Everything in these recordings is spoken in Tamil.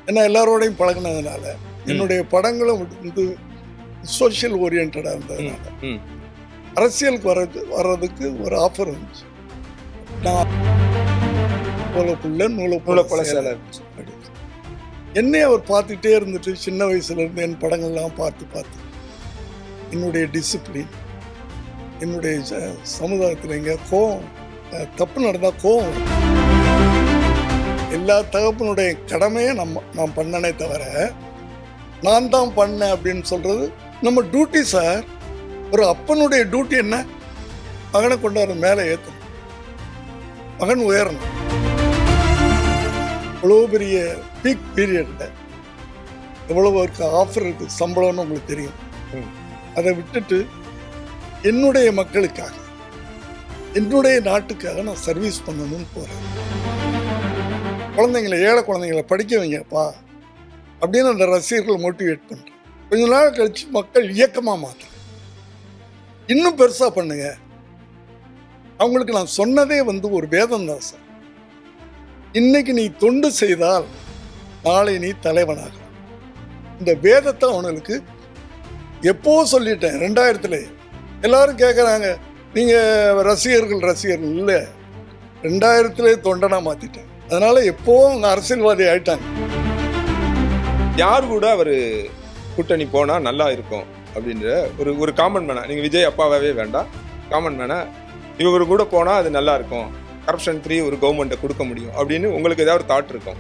ஏன்னா எல்லாரோடையும் பழகினதுனால என்னுடைய படங்களும் வந்து சோஷியல் ஓரியன்டாக இருந்ததுனால அரசியலுக்கு வர்றதுக்கு ஒரு ஆஃபர் வந்துச்சு. நான் என்னை அவர் பார்த்துட்டே இருந்துட்டு சின்ன வயசுல இருந்து என் படங்கள்லாம் பார்த்து என்னுடைய டிசிப்ளின், என்னுடைய சமுதாயத்தில் எங்க கோவம் தப்பு நடந்தால் கோவம், எல்லா தகப்பனுடைய கடமையை நான் பண்ணனே தவிர நான் தான் பண்ணேன் அப்படின்னு சொல்றது நம்ம டியூட்டி சார். ஒரு அப்பனுடைய டியூட்டி என்ன? மகனை கொண்டாட மேலே ஏற்றணும், மகன் உயரணும். இவ்வளோ பெரிய பீக் பீரியட்ல எவ்வளவு இருக்கு ஆஃபர் இருக்கு, சம்பளம்னு உங்களுக்கு தெரியும். அதை விட்டுட்டு என்னுடைய மக்களுக்காக, என்னுடைய நாட்டுக்காக நான் சர்வீஸ் பண்ணணும்னு போறேன். குழந்தைங்களை, ஏழை குழந்தைங்களை படிக்க வைங்கப்பா அப்படின்னு அந்த ரசிகர்களை மோட்டிவேட் பண்றேன். கொஞ்ச நாள் கழிச்சு மக்கள் இயக்கமா மாற்றுறேன். இன்னும் பெருசா பண்ணுங்க. அவங்களுக்கு நான் சொன்னதே வந்து ஒரு வேதம் தான் சார். இன்னைக்கு நீ தொண்டு செய்தால் நாளை நீ தலைவனாக. இந்த வேதத்தை அவனுக்கு எப்போ சொல்லிட்டேன். 2000 எல்லாரும் கேட்குறாங்க, நீங்க ரசிகர்கள் இல்லை, 2000 தொண்டனா மாத்திட்டேன். அதனால எப்போ அவங்க அரசியல்வாதி ஆயிட்டாங்க. யார் கூட அவர் கூட்டணி போனா நல்லா இருக்கும் அப்படின்ற ஒரு காமன் மேனா, நீங்க விஜய் அப்பாவே வேண்டாம், காமன் மேனா இவரு கூட போனா அது நல்லா இருக்கும், கரப்ஷன் ஃப்ரீ ஒரு கவர்மெண்ட்டை கொடுக்க முடியும் அப்படின்னு உங்களுக்கு ஏதாவது ஒரு தாட் இருக்கும்?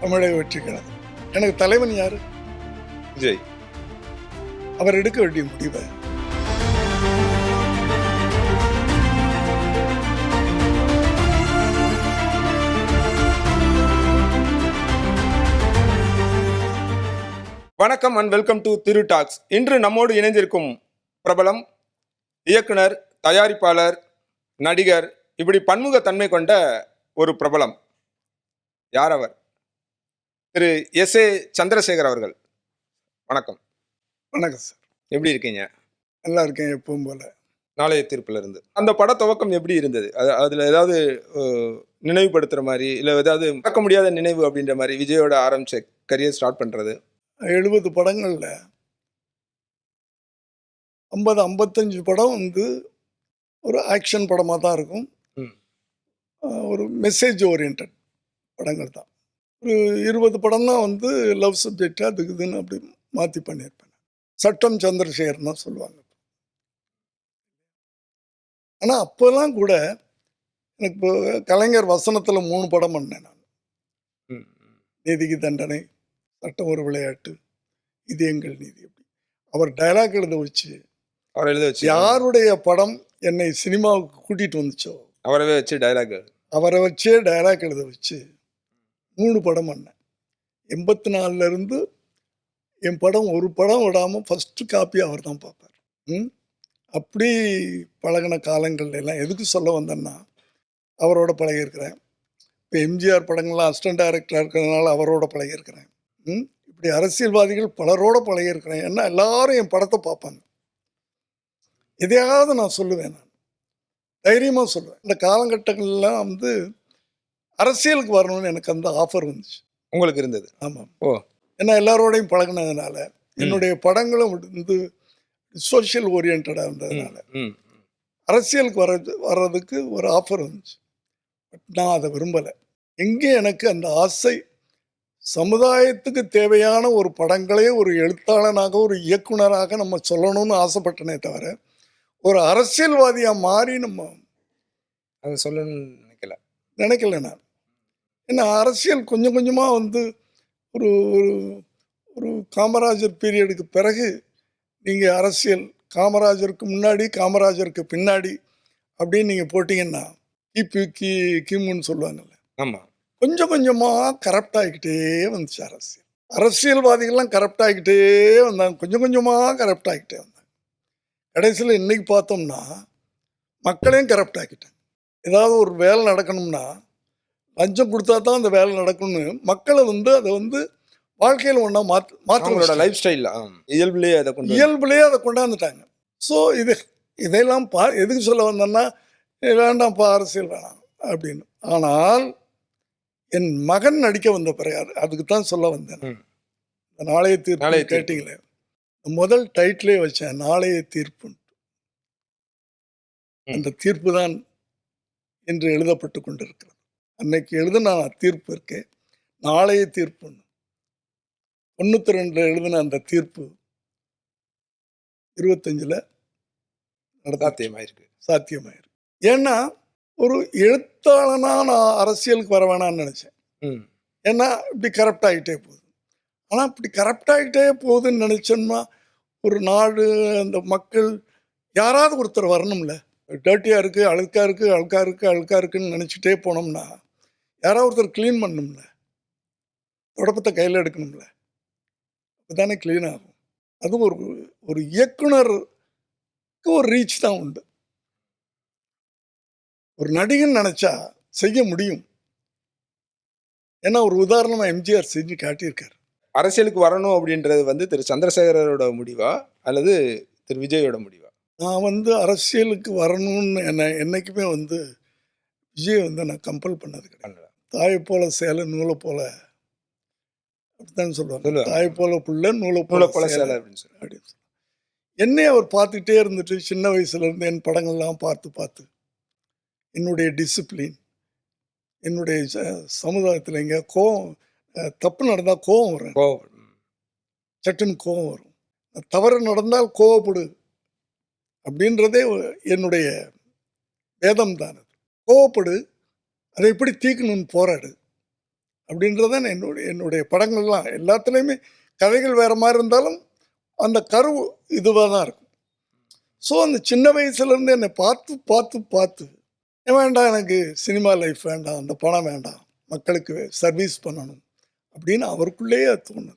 தமிழக வெற்றிக்கிறது எனக்கு தலைவன் யாரு? விஜய். அவர் எடுக்க வேண்டிய முடிவை வணக்கம் and welcome to Thiru talks. இன்று நம்மோடு இணைந்திருக்கும் பிரபலம், இயக்குனர், தயாரிப்பாளர், நடிகர், இப்படி பன்முகத்தன்மை கொண்ட ஒரு பிரபலம். யார் அவர்? திரு எஸ்.ஏ. சந்திரசேகர் அவர்கள். வணக்கம். வணக்கம் சார். எப்படி இருக்கீங்க? நல்லா இருக்கேன் எப்பவும் போல. நாளைய தீர்ப்புல இருந்து அந்த பட துவக்கம் எப்படி இருந்தது? அதுல ஏதாவது நினைவுபடுத்துற மாதிரி, இல்லை ஏதாவது மறக்க முடியாத நினைவு அப்படின்ற மாதிரி விஜயோட ஆரம்பிச்ச கரியர் ஸ்டார்ட் பண்றது? 70 படங்கள்ல 50-55 படம் வந்து ஒரு ஆக்ஷன் படமாக தான் இருக்கும். ஒரு மெசேஜ் ஓரியன்ட் படங்கள் தான். ஒரு 20 படம் தான் வந்து லவ் சப்ஜெக்டாக அதுக்கு இதுன்னு அப்படி மாற்றி பண்ணியிருப்பேன். சட்டம் சந்திரசேகர் தான் சொல்லுவாங்க. ஆனால் அப்போல்லாம் கூட எனக்கு இப்போ கலைஞர் வசனத்தில் 3 படம் பண்ணேன் நான். நீதிக்கு தண்டனை, சட்டம் ஒரு விளையாட்டு, இது எங்கள் நீதி. அப்படி அவர் டைலாக் எழுத வச்சு யாருடைய படம் என்னை சினிமாவுக்கு கூட்டிட்டு வந்துச்சோ அவரை வச்சே டைலாக் எழுத வச்சு 3 படம் பண்ணேன். 84 இருந்து என் படம் ஒரு படம் விடாமல் ஃபர்ஸ்ட் காப்பி அவர் தான் பார்ப்பார். அப்படி பழகின காலங்கள்ல எல்லாம் எதுக்கு சொல்ல வந்தேன்னா, அவரோட பழகியிருக்கிறேன். இப்போ எம்ஜிஆர் படங்கள்லாம் அசிஸ்டன்ட் டைரக்டராக இருக்கிறதுனால அவரோட பழகியிருக்கிறேன். இப்படி அரசியல்வாதிகள் பலரோட பழகியிருக்கிறேன். ஏன்னா எல்லாரும் என் படத்தை பார்ப்பாங்க. எதையாவது நான் சொல்லுவேன், நான் தைரியமாக சொல்லுவேன். இந்த காலகட்டங்கள்லாம் வந்து அரசியலுக்கு வரணும்னு எனக்கு அந்த ஆஃபர் வந்துச்சு. உங்களுக்கு இருந்தது? ஆமாம். ஏன்னா எல்லாரோடையும் பழகினதுனால என்னுடைய படங்களும் வந்து சோஷியல் ஓரியன்டாக இருந்ததுனால அரசியலுக்கு வர்றதுக்கு ஒரு ஆஃபர் வந்துச்சு. பட் நான் அதை விரும்பலை. எங்கே எனக்கு அந்த ஆசை, சமுதாயத்துக்கு தேவையான ஒரு படங்களே ஒரு எழுத்தாளனாக, ஒரு இயக்குனராக நம்ம சொல்லணும்னு ஆசைப்பட்டனே தவிர ஒரு அரசியல்வாதியாக மாறி நம்ம அதை சொல்லணும்னு நினைக்கல நான். ஏன்னா அரசியல் கொஞ்சம் கொஞ்சமாக வந்து ஒரு ஒரு காமராஜர் பீரியடுக்கு பிறகு நீங்கள் அரசியல் காமராஜருக்கு முன்னாடி காமராஜருக்கு பின்னாடி அப்படின்னு நீங்கள் போட்டிங்கன்னா கிமுன்னு சொல்லுவாங்கல்ல. ஆமாம். கொஞ்சம் கொஞ்சமாக கரப்ட் ஆகிக்கிட்டே வந்துச்சு அரசியல். அரசியல்வாதிகள்லாம் கரப்ட் ஆகிக்கிட்டே வந்தாங்க, கொஞ்சம் கொஞ்சமாக கரப்ட் ஆகிக்கிட்டே வந்தாங்க. கடைசியில் இன்னைக்கு பார்த்தோம்னா மக்களையும் கரப்ட் ஆக்கிட்டாங்க. ஏதாவது ஒரு வேலை நடக்கணும்னா லஞ்சம் கொடுத்தா தான் அந்த வேலை நடக்கணும்னு மக்களை வந்து அதை வந்து வாழ்க்கையில் ஒன்றா மாற்ற லைஃப் ஸ்டைல் இயல்புலேயே அதை கொண்டாந்துட்டாங்க. ஸோ இதெல்லாம் எதுக்கு சொல்ல வந்தேன்னா, வேண்டாம்ப்பா அரசியல் வேணாம் அப்படின்னு. ஆனால் என் மகன் நடிக்க வந்த பிறகு அதுக்கு தான் சொல்ல வந்தேன். ம். இந்த நாளைய தீர்ப்பு நாளைய தீர்ப்பு. கேட்டீங்களே, முதல் டைட்டிலே வச்சேன் நாளைய தீர்ப்பு. ம். அந்த தீர்ப்பு தான் இன்று எழுதப்பட்டு கொண்டிருக்கிறது. அன்னைக்கு எழுதின தீர்ப்பு இருக்கே, நாளைய தீர்ப்பு 92 எழுதின அந்த தீர்ப்பு 25ல் சாத்தியமாயிருக்கு. சாத்தியமாயிருக்கு. ஏன்னா ஒரு எழுத்தாளனா நான் அரசியலுக்கு வர வேணாம்னு நினைச்சேன். ம். ஏன்னா இப்படி கரப்ட் ஆகிட்டே போகுது. ஆனால் இப்படி கரப்ட் ஆகிட்டே போகுதுன்னு நினச்சோம்னா ஒரு நாடு, அந்த மக்கள் யாராவது ஒருத்தர் வரணும்ல. டர்ட்டியாக இருக்குது, அழுக்காக இருக்குது, அழுக்காக இருக்குது, அழுக்காக இருக்குன்னு நினச்சிட்டே போனோம்னா யாராவது ஒருத்தர் க்ளீன் பண்ணணும்ல, தொடப்பத்தை கையில் எடுக்கணும்ல, அதுதானே க்ளீன் ஆகும். அதுவும் ஒரு ஒரு இயக்குனருக்கு ஒரு ரீச் தான் உண்டு. ஒரு நடிகன் நினச்சா செய்ய முடியும். ஏன்னா ஒரு உதாரணமாக எம்ஜிஆர் செஞ்சு காட்டியிருக்காரு. அரசியலுக்கு வரணும் அப்படின்றது வந்து திரு சந்திரசேகரோட முடிவா அல்லது திரு விஜயோட முடிவா? நான் அரசியலுக்கு வரணும்னு என்னைக்குமே விஜய் நான் கம்பல் பண்ணது கிடையாது. தாயை போல சேலை நூலை போல அப்படித்தான் சொல்லுவாங்க. தாயை போல புள்ள நூலை போல சேலை அப்படின்னு சொல்லி. அப்படின்னு சொல்லி என்னை அவர் பார்த்துட்டே இருந்துட்டு சின்ன வயசுலேருந்து என் படங்கள்லாம் பார்த்து என்னுடைய டிசிப்ளின், என்னுடைய சமுதாயத்தில் எங்கே கோவம் தப்பு நடந்தால் கோவம் வரும், சட்டுன்னு கோவம் வரும். தவறு நடந்தால் கோவப்படு அப்படின்றதே என்னுடைய வேதம் தான். அது கோவப்படு, அதை எப்படி தீர்க்கணும்னு போராடு அப்படின்றதான் என்னுடைய படங்கள்லாம். எல்லாத்துலேயுமே கதைகள் வேறு மாதிரி இருந்தாலும் அந்த கரு இதுவாக தான் இருக்கும். ஸோ அந்த சின்ன வயசுலேருந்து என்னை பார்த்து வேண்டாம், எனக்கு சினிமா லைஃப் வேண்டாம், அந்த பணம் வேண்டாம், மக்களுக்கு சர்வீஸ் பண்ணணும் அப்படின்னு அவருக்குள்ளேயே தோணுது.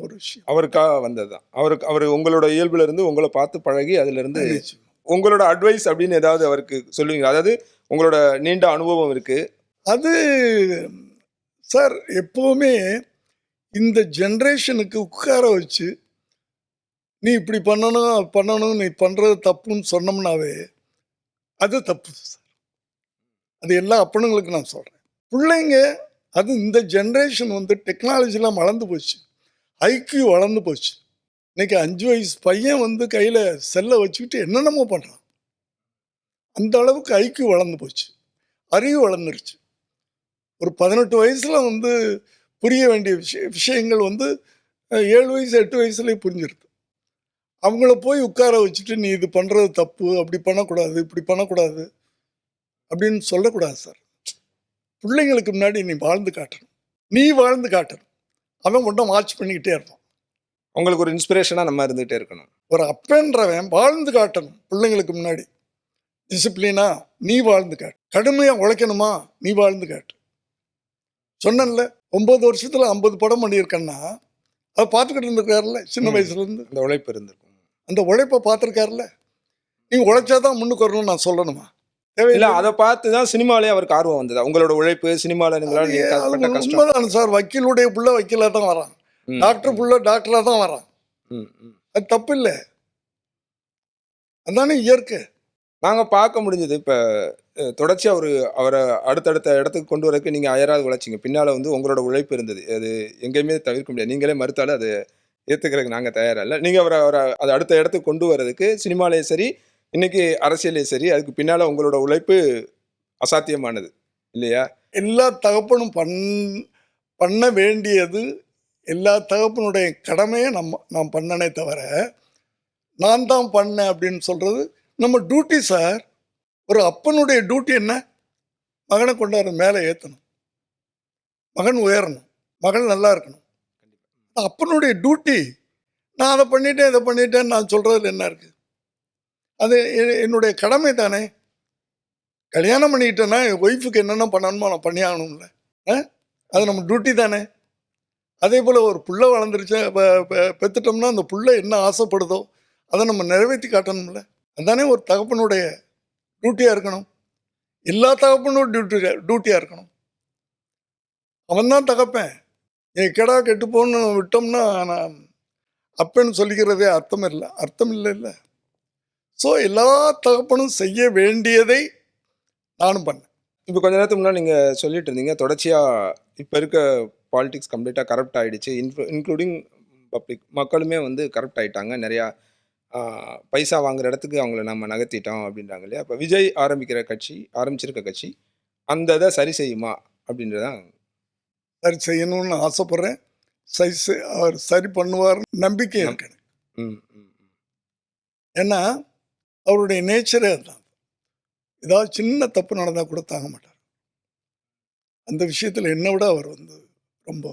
ஒரு விஷயம் அவருக்காக வந்தது தான். அவர் உங்களோட இயல்புல இருந்து உங்களை பார்த்து பழகி அதிலிருந்து உங்களோட அட்வைஸ் அப்படின்னு ஏதாவது அவருக்கு சொல்லுவீங்க? அதாவது உங்களோட நீண்ட அனுபவம் இருக்கு. அது சார் எப்போவுமே இந்த ஜென்ரேஷனுக்கு உட்கார வச்சு நீ இப்படி பண்ணணும், நீ பண்ணுறது தப்புன்னு சொன்னோம்னாவே அது தப்பு சார். அது எல்லா அப்பனுங்களுக்கு நான் சொல்கிறேன். பிள்ளைங்க அது இந்த ஜென்ரேஷன் டெக்னாலஜிலாம் வளர்ந்து போச்சு, ஐக்யூ வளர்ந்து போச்சு. இன்னைக்கு 5 வயசு பையன் கையில் செல்லை வச்சுக்கிட்டு என்னென்னமோ பண்ணுறான். அந்த அளவுக்கு ஐக்யூ வளர்ந்து போச்சு, அறிவு வளர்ந்துருச்சு. ஒரு 18 வயசில் புரிய வேண்டிய விஷயங்கள் 7 வயசு 8 வயசுலேயே புரிஞ்சிருது. அவங்கள போய் உட்கார வச்சுட்டு நீ இது பண்ணுறது தப்பு, அப்படி பண்ணக்கூடாது, இப்படி பண்ணக்கூடாது அப்படின்னு சொல்லக்கூடாது சார். பிள்ளைங்களுக்கு முன்னாடி நீ வாழ்ந்து காட்டணும். அவன் ஒன்றும் வாட்ச் பண்ணிக்கிட்டே இருப்பான். உங்களுக்கு ஒரு இன்ஸ்பிரேஷனாக நம்ம இருந்துகிட்டே இருக்கணும். ஒரு அப்பன்றவன் வாழ்ந்து காட்டணும் பிள்ளைங்களுக்கு முன்னாடி. டிசிப்ளினா நீ வாழ்ந்து காட்டு, கடுமையாக உழைக்கணுமா நீ வாழ்ந்து காட்டு. சொன்னேன்ல 9 வருஷத்தில் 50 படம் பண்ணியிருக்கேன்னா அதை பார்த்துக்கிட்டு இருந்திருக்காருல்ல சின்ன வயசுலேருந்து. அந்த உழைப்பு இருந்திருக்கும். அந்த உழைப்பை பார்த்துருக்காருல்ல. நீ உழைச்சாதான் முன்னுக்கு வரணும்னு நான் சொல்லணுமா? இல்ல, அதை பார்த்து தான் சினிமாலே அவருக்கு ஆர்வம் வந்தது. உங்களோட உழைப்பு சினிமாவில் உண்மைதான் சார். வக்கீலுடைய புள்ள வக்கீலாக தான் வரான், டாக்டர் புள்ள டாக்டராக தான் வரான். அது தப்பு இல்லை, அதுதானே இயற்கை. நாங்கள் பார்க்க முடிஞ்சது. இப்போ தொடர்ச்சியாக அவரை அடுத்தடுத்த இடத்துக்கு கொண்டு வரதுக்கு நீங்கள் அயராது உழைச்சிங்க. பின்னால் உங்களோட உழைப்பு இருந்தது. அது எங்கேயுமே தவிர்க்க முடியாது. நீங்களே மறுத்தாலும் அது ஏற்றுக்கிறதுக்கு நாங்கள் தயாராக இல்லை. நீங்கள் அவரை அதை அடுத்த இடத்துக்கு கொண்டு வர்றதுக்கு சினிமாலேயே சரி, இன்னைக்கு அரசியலே சரி, அதுக்கு பின்னால் உங்களோட உழைப்பு அசாத்தியமானது இல்லையா? எல்லா தகப்பனும் பண்ண வேண்டியது, எல்லா தகப்பனுடைய கடமையை நான் பண்ணனே தவிர நான் தான் பண்ணேன் அப்படின்னு சொல்கிறது நம்ம டியூட்டி சார். ஒரு அப்பனுடைய டியூட்டி என்ன? மகனை கொண்டாரு மேலே ஏற்றணும், மகன் உயரணும், மகன் நல்லா இருக்கணும். அப்பனுடைய டியூட்டி. நான் அதை பண்ணிட்டேன் இதை பண்ணிட்டேன்னு நான் சொல்கிறதுல என்ன இருக்குது? அது என்னுடைய கடமை தானே. கல்யாணம் பண்ணிக்கிட்டேன்னா என் ஒய்ஃபுக்கு என்னென்ன பண்ணணுமோ நான் பண்ணி ஆகணும்ல. அது நம்ம டியூட்டி தானே. அதே போல் ஒரு புள்ள வளர்ந்துருச்சு, பெற்றுட்டோம்னா அந்த புள்ள என்ன ஆசைப்படுதோ அதை நம்ம நிறைவேற்றி காட்டணும்ல. அதுதானே ஒரு தகப்பனுடைய டியூட்டியாக இருக்கணும். எல்லா தகப்பனும் டியூட்டியாக இருக்கணும். அவன் தான் தகப்பன். என் கெடா கெட்டு போன்னு விட்டோம்னா நான் அப்பன்னு சொல்லிக்கிறதே அர்த்தம் இல்லை. ஸோ எல்லா தகப்பனும் செய்ய வேண்டியதை நானும் பண்ணேன். இப்போ கொஞ்ச நேரத்துக்கு முன்னாடி நீங்கள் சொல்லிட்டு இருந்தீங்க தொடர்ச்சியாக இப்போ இருக்க பாலிடிக்ஸ் கம்ப்ளீட்டாக கரப்ட் ஆகிடுச்சு, இன்க்ளூடிங் பப்ளிக் மக்களுமே வந்து கரப்ட் ஆகிட்டாங்க. நிறையா பைசா வாங்குற இடத்துக்கு அவங்கள நம்ம நகர்த்திட்டோம் அப்படின்றாங்க இல்லையா? இப்போ விஜய் ஆரம்பிச்சிருக்க கட்சி அந்த இதை சரி செய்யுமா அப்படின்றதான். சரி செய்யணும்னு ஆசைப்படுறேன். அவர் சரி பண்ணுவார் நம்பிக்கை இருக்கு எனக்கு. ம் ம் ம். ஏன்னா அவருடைய நேச்சரே அதுதான். ஏதாவது சின்ன தப்பு நடந்தால் கூட தாங்க மாட்டார். அந்த விஷயத்தில் என்னை விட அவர் வந்து ரொம்ப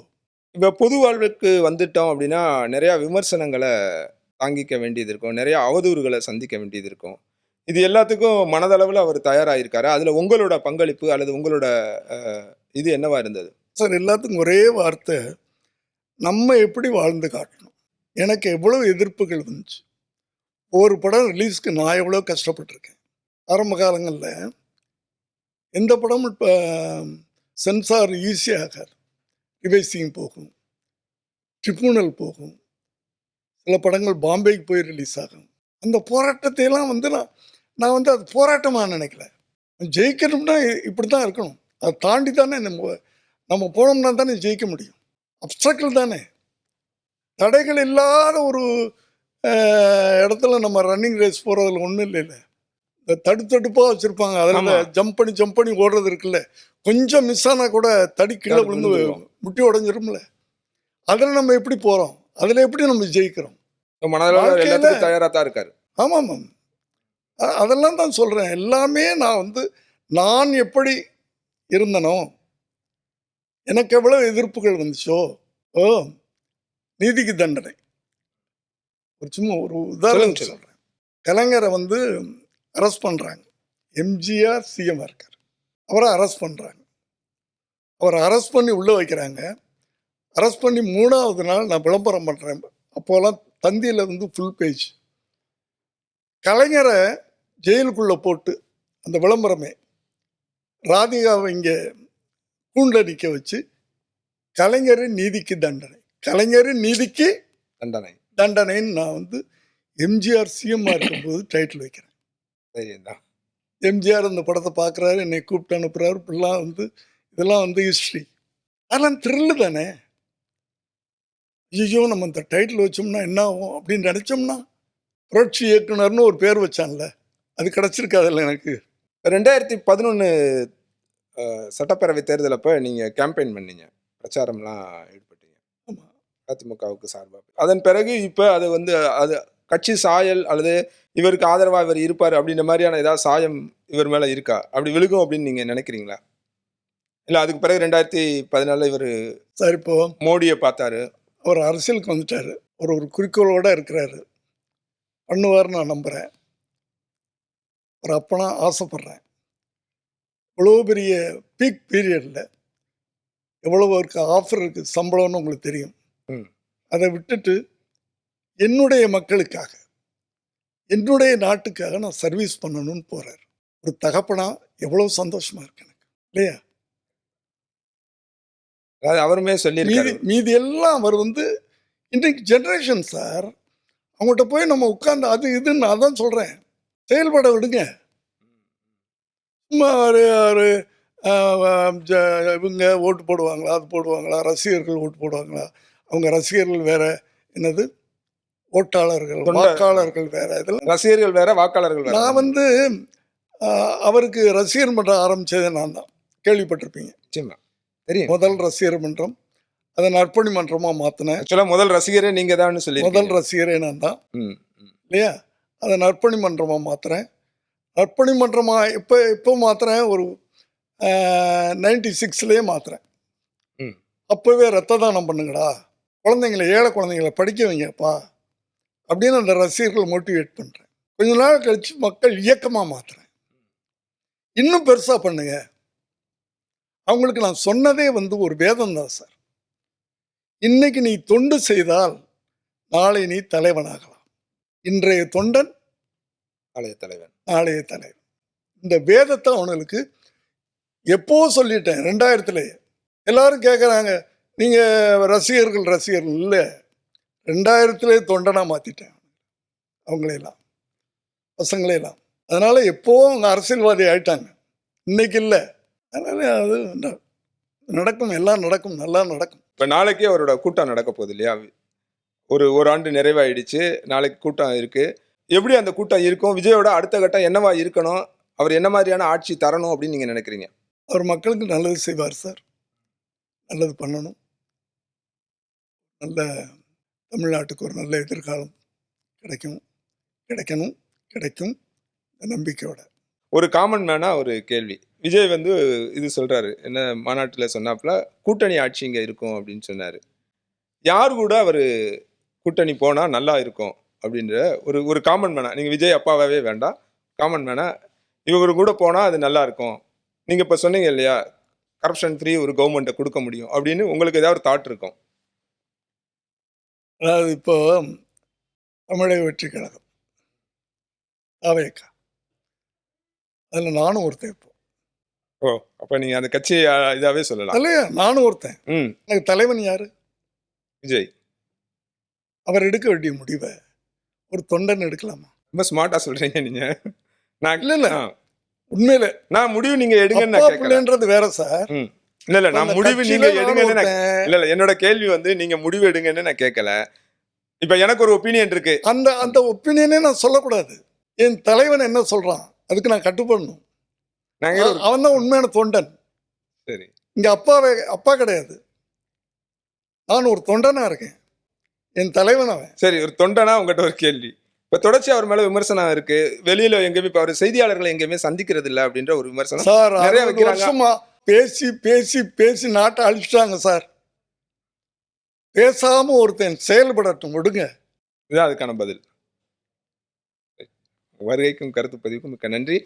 இப்போ பொது வாழ்வுக்கு வந்துட்டோம் அப்படின்னா நிறையா விமர்சனங்களை தாங்கிக்க வேண்டியது இருக்கும், நிறையா அவதூறுகளை சந்திக்க வேண்டியது இருக்கும். இது எல்லாத்துக்கும் மனதளவில் அவர் தயாராகிருக்காரு. அதில் உங்களோட பங்களிப்பு அல்லது உங்களோட இது என்னவா இருந்தது? சார் எல்லாத்துக்கும் ஒரே வார்த்தை, நம்ம எப்படி வாழ்ந்து காட்டணும். எனக்கு எவ்வளோ எதிர்ப்புகள் வந்துச்சு. ஒரு படம் ரிலீஸ்க்கு நான் எவ்வளோ கஷ்டப்பட்டிருக்கேன். ஆரம்ப காலங்களில் எந்த படமும் இப்போ சென்சார் ஈஸியாகாது. ரிவைசிங் போகும், ட்ரிபியூனல் போகும், சில படங்கள் பாம்பேக்கு போய் ரிலீஸ் ஆகும். அந்த போராட்டத்தையெல்லாம் வந்து நான் வந்து அது போராட்டமாக நினைக்கல. ஜெயிக்கணும்னா இப்படி தான் இருக்கணும். அதை தாண்டி தானே நம்ம போனோம்னா தானே ஜெயிக்க முடியும். அப்சக்கிள் தானே, தடைகள் இல்லாத ஒரு இடத்துல நம்ம ரன்னிங் ரேஸ் போகிறதுல ஒன்றும் இல்லைல்ல. இந்த தடுப்பாக வச்சுருப்பாங்க, அதில் ஜம்ப் பண்ணி ஓடுறது இருக்குல்ல, கொஞ்சம் மிஸ் ஆனால் கூட தடி கீழே விழுந்து முட்டி உடஞ்சிரும்ல. அதில் நம்ம எப்படி போகிறோம், அதில் எப்படி நம்ம ஜெயிக்கிறோம்? தயாராக தான் இருக்காரு. ஆமாம், அதெல்லாம் தான் சொல்கிறேன். எல்லாமே நான் எப்படி இருந்தனோ, எனக்கு எவ்வளோ எதிர்ப்புகள் வந்துச்சோ, நீதிக்கு தண்டனை. சும்மா ஒரு உதாரணம் சொல்கிறேன். கலைஞரை வந்து அரெஸ்ட் பண்ணுறாங்க. எம்ஜிஆர் சிஎம் இருக்கார், அவரை அரெஸ்ட் பண்ணுறாங்க. அவரை அரெஸ்ட் பண்ணி உள்ளே வைக்கிறாங்க. அரெஸ்ட் பண்ணி 3வது நாள் நான் விளம்பரம் பண்ணுறேன். அப்போலாம் தந்தியில் வந்து ஃபுல் பேஜ். கலைஞரை ஜெயிலுக்குள்ளே போட்டு அந்த விளம்பரமே ராதிகாவை இங்கே கூண்டில் நிற்க வச்சு கலைஞர் நீதிக்கு தண்டனை, கலைஞர் நீதிக்கு தண்டனைன்னு நான் வந்து எம்ஜிஆர் சிஎம்மாக இருக்கும்போது டைட்டில் வைக்கிறேன். எம்ஜிஆர் அந்த படத்தை பார்க்குறாரு, என்னை கூப்பிட்டு அனுப்புகிறாரு. இப்படிலாம் வந்து இதெல்லாம் வந்து ஹிஸ்ட்ரி. அதெல்லாம் த்ரில்லு தானே. ஐயோ நம்ம இந்த டைட்டில் வச்சோம்னா என்ன ஆகும் அப்படின்னு நினச்சோம்னா, புரட்சி இயக்குனர்னு ஒரு பேர் வச்சான்ல, அது கிடச்சிருக்காதுல்ல எனக்கு. 2011 சட்டப்பேரவை தேர்தல் அப்போ நீங்கள் கேம்பெயின் பண்ணீங்க, பிரச்சாரம்லாம் ஈடுபட்டீங்க. ஆமாம், அதிமுகவுக்கு சார்பாக. அதன் பிறகு இப்போ அது வந்து அது கட்சி சாயல் அல்லது இவருக்கு ஆதரவாக இவர் இருப்பார் அப்படின்ற மாதிரியான ஏதாவது சாயம் இவர் மேலே இருக்கா? அப்படி விழுகும் அப்படின்னு நீங்கள் நினைக்கிறீங்களா? இல்லை அதுக்கு பிறகு 2014 இவர் சார் இப்போ மோடியை பார்த்தாரு, அவர் அரசியலுக்கு வந்துட்டார், ஒரு குறிக்கோளோடு இருக்கிறாரு, பண்ணுவார்னு நான் நம்புகிறேன். ஒரு அப்பனா ஆசைப்பட்றேன். இவ்வளோ பெரிய பீக் பீரியடில் எவ்வளோ இருக்கு ஆஃபர் இருக்குது, சம்பளம்னு உங்களுக்கு தெரியும். அதை விட்டுட்டு என்னுடைய மக்களுக்காக, என்னுடைய நாட்டுக்காக நான் சர்வீஸ் பண்ணணும்னு போகிறார். ஒரு தகப்பனா எவ்வளோ சந்தோஷமாக இருக்கு எனக்கு, இல்லையா? அவருமே சொல்லி மீதி எல்லாம் அவர் வந்து இன்றைக்கு ஜென்ரேஷன் சார், அவங்கள்ட்ட போய் நம்ம உட்காந்து அது இதுன்னு நான் தான் சொல்கிறேன், செயல்பட விடுங்க. சும்மா ஒரு இவங்க ஓட்டு போடுவாங்களா, அது போடுவாங்களா, ரசிகர்கள் ஓட்டு போடுவாங்களா, அவங்க ரசிகர்கள் வேற, என்னது ஓட்டாளர்கள் வாக்காளர்கள் வேற, இதெல்லாம் ரசிகர்கள் வேற வாக்காளர்கள் வேற. நான் வந்து அவருக்கு ரசிகர் மன்றம் ஆரம்பித்ததே நான் தான், கேள்விப்பட்டிருப்பீங்க. தெரியும். முதல் ரசிகர் மன்றம், அதை நற்பணி மன்றமாக மாற்றினேன். முதல் ரசிகரே நீங்கள் தான் சொல்லி. முதல் ரசிகரே நான் தான், இல்லையா? அதை நற்பணி மன்றமாக மாற்றுறேன். நற்பணி மன்றமாக இப்போ மாற்றுறேன், ஒரு 96லேயே மாற்றுறேன். அப்போவே ரத்த தானம் பண்ணுங்கடா, குழந்தைங்களை, ஏழை குழந்தைங்களை படிக்க வைங்கப்பா அப்படின்னு அந்த ரசிகர்கள் மோட்டிவேட் பண்ணுறேன். கொஞ்ச நாள் கழித்து மக்கள் இயக்கமாக மாற்றுறேன். இன்னும் பெருசாக பண்ணுங்க. அவங்களுக்கு நான் சொன்னதே வந்து ஒரு வேதம் தான் சார். இன்னைக்கு நீ தொண்டு செய்தால் நாளை நீ தலைவனாகலாம். இன்றைய தொண்டன் நாளைய தலைவன். இந்த வேதத்தை அவனுக்கு எப்போ சொல்லிட்டேன், 2000 எல்லாரும் கேட்குறாங்க, நீங்கள் ரசிகர்கள் இல்லை, 2000 தொண்டனாக மாற்றிட்டேன் அவங்களையெல்லாம், பசங்களையெல்லாம். அதனால் எப்போவும் அவங்க அரசியல்வாதி ஆயிட்டாங்க, இன்னைக்கு இல்லை. அதனால அது நடக்கும், எல்லாம் நடக்கும், நல்லா நடக்கும். இப்போ நாளைக்கே அவரோட கூட்டம் நடக்க போகுது இல்லையா? ஒரு ஆண்டு நிறைவாயிடுச்சு. நாளைக்கு கூட்டம் இருக்கு. எப்படி அந்த கூட்டம் இருக்கும்? விஜயோட அடுத்த கட்டம் என்னவா இருக்கணும்? அவர் என்ன மாதிரியான ஆட்சி தரணும் அப்படின்னு நீங்க நினைக்கிறீங்க? அவர் மக்களுக்கு நல்லது செய்வார் சார். நல்லது பண்ணணும். நல்ல தமிழ்நாட்டுக்கு ஒரு நல்ல எதிர்காலம் கிடைக்கணும், கிடைக்கும் இந்த நம்பிக்கையோட. ஒரு காமன் மேனா ஒரு கேள்வி. விஜய் வந்து இது சொல்றாரு. என்ன மாநாட்டுல சொன்னாப்ல, கூட்டணி ஆட்சி இங்க இருக்கும் அப்படின்னு சொன்னாரு. யார் கூட அவரு கூட்டணி போனா நல்லா இருக்கும் அப்படின்ற ஒரு காமன் மேனா. நீங்க விஜய் அப்பாவாவே வேண்டாம். காமன் மேனா இவரு கூட போனா அது நல்லா இருக்கும். நீங்க இப்ப சொன்னீங்க இல்லையா? கரப்ஷன் ஃப்ரீ ஒரு கவர்மெண்ட்ட குடுக்க முடியும் அப்படின்னு உங்களுக்கு ஏதாவது ஒரு தாட் இருக்கும். அதாவது இப்போ தமிழக வெற்றி கழகம், தாவேகா, அதில் நானும் ஒருத்தன். இப்போ ஓ! அப்ப நீங்க அந்த கட்சி இதாவே சொல்லலாம். இல்லையா, நானும் ஒருத்தன். ம். எனக்கு தலைவன் யாரு? விஜய். அவர் எடுக்க வேண்டிய முடிவை ஒரு தொண்டன் எடுக்கலாமா? ரொம்ப ஸ்மார்ட்டா சொல்றீங்க நீங்க. நான் இல்ல இல்ல, ஆ. உண்மையில நான் முடிவு நீங்க எடுங்கன்னு அப்பா நான் கேட்கல. பிள்ளைன்றது வேற சார். ம். இல்ல நான் அந்த முடிவு கட்சியில நீங்க நானும் எடுங்கன்னு நான் ஒருத்தன். இல்ல என்னோட கேள்வி வந்து நீங்க முடிவு எடுங்கன்னு நான் கேட்கல. இப்ப எனக்கு ஒரு ஒப்பீனியன் இருக்கு. அந்த அந்த ஒப்பீனியனே நான் சொல்லக்கூடாது. என் தலைவன் என்ன சொல்றான் அதுக்கு நான் கட்டுப்படணும். நாங்க ஒரு அவன் தான் உண்மையான தொண்டன். சரி. இங்க அப்பா கிடையாது. நான் ஒரு தொண்டனா இருக்கேன். என் தலைவன் அவன். சரி ஒரு தொண்டனா உங்ககிட்ட ஒரு கேள்வி. இப்ப தொடர்ச்சி அவர் மேல விமர்சனம் இருக்கு. வெளியில எங்கேயுமே இப்ப அவர் செய்தியாளர்களை எங்கேயுமே சந்திக்கிறது இல்ல அப்படின்ற ஒரு விமர்சனம் சார் நிறைய 60 வைக்கிறாங்க. வருஷமா பேசி பேசி பேசி நாட்டை அழிச்சிட்டாங்க சார். பேசாம ஒருத்தன் செயல்படட்டும், விடுங்க. இதுதான் அதுக்கான பதில். வருகைக்கும் கருத்து பதிவுக்கும் மிக்க நன்றி.